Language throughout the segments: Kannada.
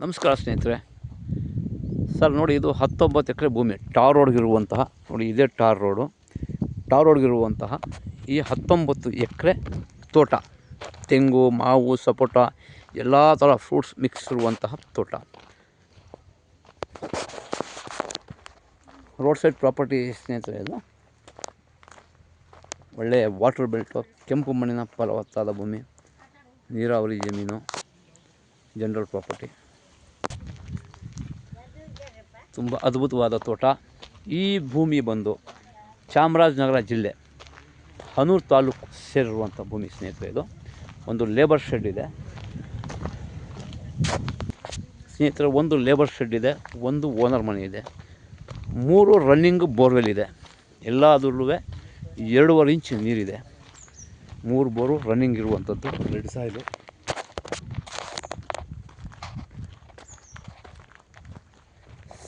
ನಮಸ್ಕಾರ ಸ್ನೇಹಿತರೆ. ಸರ್ ನೋಡಿ, ಇದು 19 ಎಕರೆ ಭೂಮಿ ಟಾರ್ ರೋಡ್ಗಿರುವಂತಹ, ನೋಡಿ ಇದೇ ಟಾರ್ ರೋಡ್ಗಿರುವಂತಹ ಈ 19 ಎಕರೆ ತೋಟ. ತೆಂಗು, ಮಾವು, ಸಪೋಟ ಎಲ್ಲ ಥರ ಫ್ರೂಟ್ಸ್ ಮಿಕ್ಸ್ ಇರುವಂತಹ ತೋಟ. ರೋಡ್ ಸೈಡ್ ಪ್ರಾಪರ್ಟಿ ಸ್ನೇಹಿತರೆ. ಇದು ಒಳ್ಳೆಯ ವಾಟರ್ ಬೆಲ್ಟು, ಕೆಂಪು ಮಣ್ಣಿನ ಫಲವತ್ತಾದ ಭೂಮಿ, ನೀರಾವರಿ ಜಮೀನು, ಜನರಲ್ ಪ್ರಾಪರ್ಟಿ. ತುಂಬ ಅದ್ಭುತವಾದ ತೋಟ. ಈ ಭೂಮಿ ಬಂದು ಚಾಮರಾಜನಗರ ಜಿಲ್ಲೆ ಹನೂರು ತಾಲೂಕು ಸೇರಿರುವಂಥ ಭೂಮಿ ಸ್ನೇಹಿತರೆ. ಇದು ಒಂದು ಲೇಬರ್ ಶೆಡ್ ಇದೆ ಸ್ನೇಹಿತರೆ. ಒಂದು ಲೇಬರ್ ಶೆಡ್ ಇದೆ, ಒಂದು ಓನರ್ ಮನೆ ಇದೆ, 3 ರನ್ನಿಂಗ್ ಬೋರ್ವೆಲ್ ಇದೆ. ಎಲ್ಲದರಲ್ಲೂ 2.5 ಇಂಚ್ ನೀರಿದೆ. 3 ಬೋರು ರನ್ನಿಂಗ್ ಇರುವಂಥದ್ದು. ರೆಡ್ ಸಾಯಿಲು,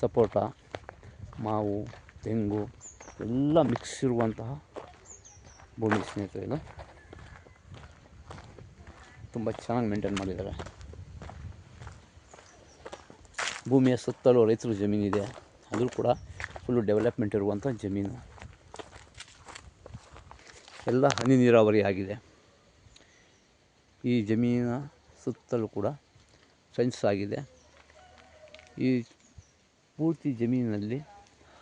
ಸಪೋಟ, ಮಾವು, ತೆಂಗು ಎಲ್ಲ ಮಿಕ್ಸ್ ಇರುವಂತಹ ಭೂಮಿ ಸ್ನೇಹಿತರೆ. ಇದು ತುಂಬ ಚೆನ್ನಾಗಿ ಮೇಂಟೈನ್ ಮಾಡಿದ್ದಾರೆ. ಭೂಮಿಯ ಸುತ್ತಲೂ ರೈತರ ಜಮೀನಿದೆ, ಅದು ಕೂಡ ಫುಲ್ಲು ಡೆವಲಪ್ಮೆಂಟ್ ಇರುವಂಥ ಜಮೀನು. ಎಲ್ಲ ಹನಿ ನೀರಾವರಿ ಆಗಿದೆ. ಈ ಜಮೀನಿನ ಸುತ್ತಲೂ ಕೂಡ ಫೆನ್ಸ್ ಆಗಿದೆ. ಈ ಪೂರ್ತಿ ಜಮೀನಿನಲ್ಲಿ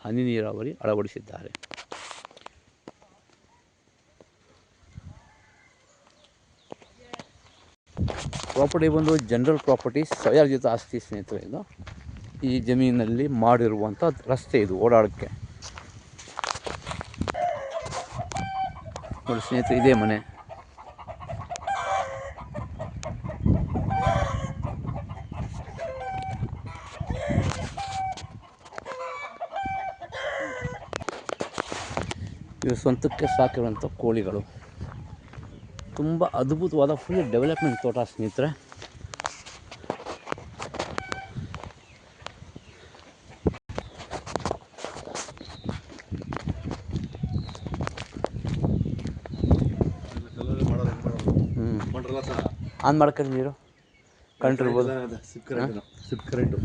ಹನಿ ನೀರಾವರಿ ಅಳವಡಿಸಿದ್ದಾರೆ. ಪ್ರಾಪರ್ಟಿ ಬಂದು ಜನರಲ್ ಪ್ರಾಪರ್ಟಿ, ಸ್ವಯಾರ್ಜಿತ ಆಸ್ತಿ ಸ್ನೇಹಿತರೆ. ಇದು ಈ ಜಮೀನಿನಲ್ಲಿ ಮಾಡಿರುವಂಥ ರಸ್ತೆ, ಇದು ಓಡಾಡೋಕ್ಕೆ. ನೋಡಿ ಸ್ನೇಹಿತರೆ, ಇದೇ ಮನೆ. ಇವು ಸ್ವಂತಕ್ಕೆ ಸಾಕಿರುವಂಥ ಕೋಳಿಗಳು. ತುಂಬ ಅದ್ಭುತವಾದ ಫುಲ್ ಡೆವಲಪ್ಮೆಂಟ್ ತೋಟ ಸ್ನೇಹಿತರೆ. ಆನ್ ಮಾಡ್ಕೊಂಡು ನೀರು ಕರೆಂಟ್ ಇರ್ಬೋದು. ಸ್ವಿಫ್ಟ್ ಕರೆಂಟು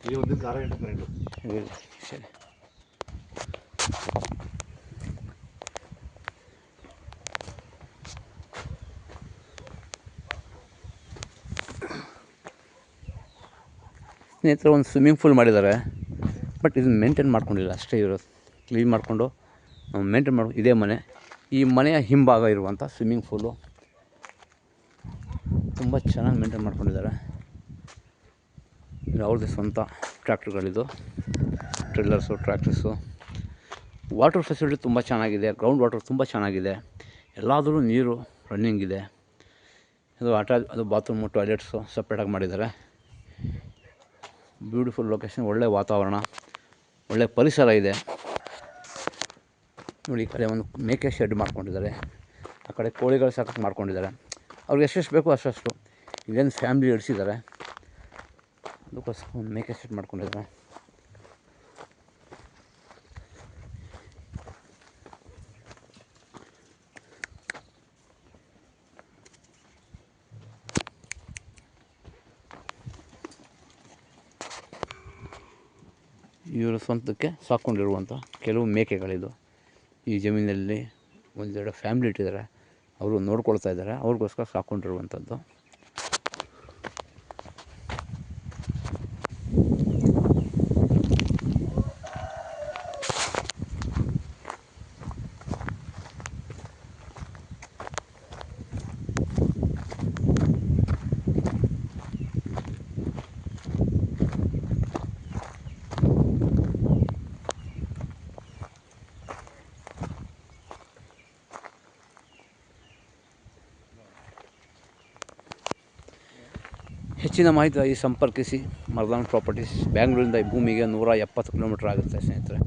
ಈ ಒಂದು ಕರೆಂಟು ಸರಿ. ಸ್ನೇಹಿತರೆ, ಒಂದು ಸ್ವಿಮ್ಮಿಂಗ್ ಪೂಲ್ ಮಾಡಿದ್ದಾರೆ, ಬಟ್ ಇದನ್ನು ಮೇಂಟೈನ್ ಮಾಡ್ಕೊಂಡಿಲ್ಲ ಅಷ್ಟೇ. ಇರೋದು ಕ್ಲೀನ್ ಮಾಡಿಕೊಂಡು ಮೇಂಟೈನ್ ಮಾಡಿ. ಇದೇ ಮನೆ. ಈ ಮನೆಯ ಹಿಂಭಾಗ ಇರುವಂಥ ಸ್ವಿಮ್ಮಿಂಗ್ ಪೂಲು ತುಂಬ ಚೆನ್ನಾಗಿ ಮೇಂಟೈನ್ ಮಾಡ್ಕೊಂಡಿದ್ದಾರೆ. ಇದು ಅವ್ರದ್ದೇ ಸ್ವಂತ ಟ್ರ್ಯಾಕ್ಟರ್ಗಳಿದು, ಟ್ರಿಲ್ಲರ್ಸು, ಟ್ರ್ಯಾಕ್ಟರ್ಸು. ವಾಟರ್ ಫೆಸಿಲಿಟಿ ತುಂಬ ಚೆನ್ನಾಗಿದೆ. ಗ್ರೌಂಡ್ ವಾಟರ್ ತುಂಬ ಚೆನ್ನಾಗಿದೆ. ಎಲ್ಲಾದರೂ ನೀರು ರನ್ನಿಂಗ್ ಇದೆ. ಅದು ಬಾತ್ರೂಮು, ಟಾಯ್ಲೆಟ್ಸು ಸಪ್ರೇಟಾಗಿ ಮಾಡಿದ್ದಾರೆ. ಬ್ಯೂಟಿಫುಲ್ ಲೊಕೇಶನ್, ಒಳ್ಳೆ ವಾತಾವರಣ, ಒಳ್ಳೆ ಪರಿಸರ ಇದೆ. ನೋಡಿ, ಈ ಕಡೆ ಒಂದು ಮೇಕೆ ಶೆಡ್ ಮಾಡ್ಕೊಂಡಿದ್ದಾರೆ, ಆ ಕಡೆ ಕೋಳಿಗಳು ಸಾಕಕ್ಕೆ ಮಾಡ್ಕೊಂಡಿದ್ದಾರೆ. ಅವ್ರಿಗೆ ಎಷ್ಟೆಷ್ಟು ಬೇಕೋ ಅಷ್ಟು. ಇಲ್ಲೇನು ಫ್ಯಾಮ್ಲಿ ಇಡಿಸಿದ್ದಾರೆ, ಅದಕ್ಕೋಸ್ಕರ ಒಂದು ಮೇಕೆ ಶೆಡ್ ಮಾಡ್ಕೊಂಡಿದ್ದಾರೆ. ಇವರು ಸ್ವಂತಕ್ಕೆ ಸಾಕ್ಕೊಂಡಿರುವಂಥ ಕೆಲವು ಮೇಕೆಗಳಿದು. ಈ ಜಮೀನಲ್ಲಿ 1-2 ಫ್ಯಾಮ್ಲಿ ಇಟ್ಟಿದ್ದಾರೆ, ಅವರು ನೋಡ್ಕೊಳ್ತಾ ಇದ್ದಾರೆ. ಅವ್ರಿಗೋಸ್ಕರ ಸಾಕ್ಕೊಂಡಿರುವಂಥದ್ದು. ಹೆಚ್ಚಿನ ಮಾಹಿತಿಗಾಗಿ ಸಂಪರ್ಕಿಸಿ ಮರ್ದಾನ್ ಪ್ರಾಪರ್ಟೀಸ್. ಬ್ಯಾಂಗ್ಳೂರಿಂದ ಈ ಭೂಮಿಗೆ 170 ಕಿಲೋಮೀಟ್ರ್ ಆಗುತ್ತೆ ಸ್ನೇಹಿತರೆ.